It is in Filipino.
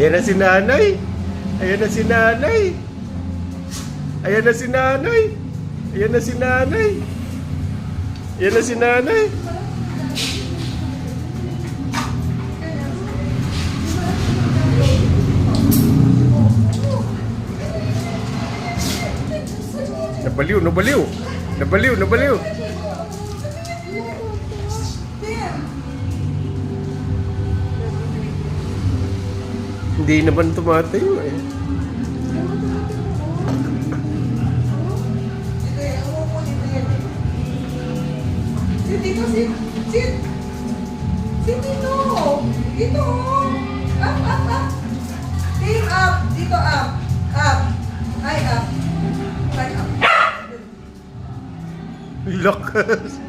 Ayan na si nanay. Ayan na si nanay. Ayan na si nanay. Ayan na si nanay. Ayan na si nanay. Nabaliw, nabaliw. Nabaliw, nabaliw. Hindi naman tumatayo eh. Dito, sit. Sit. Sit dito. Dito. Up, up, up. Stay up. Dito, up. Up. Ay, up. Ay, up. Lakas.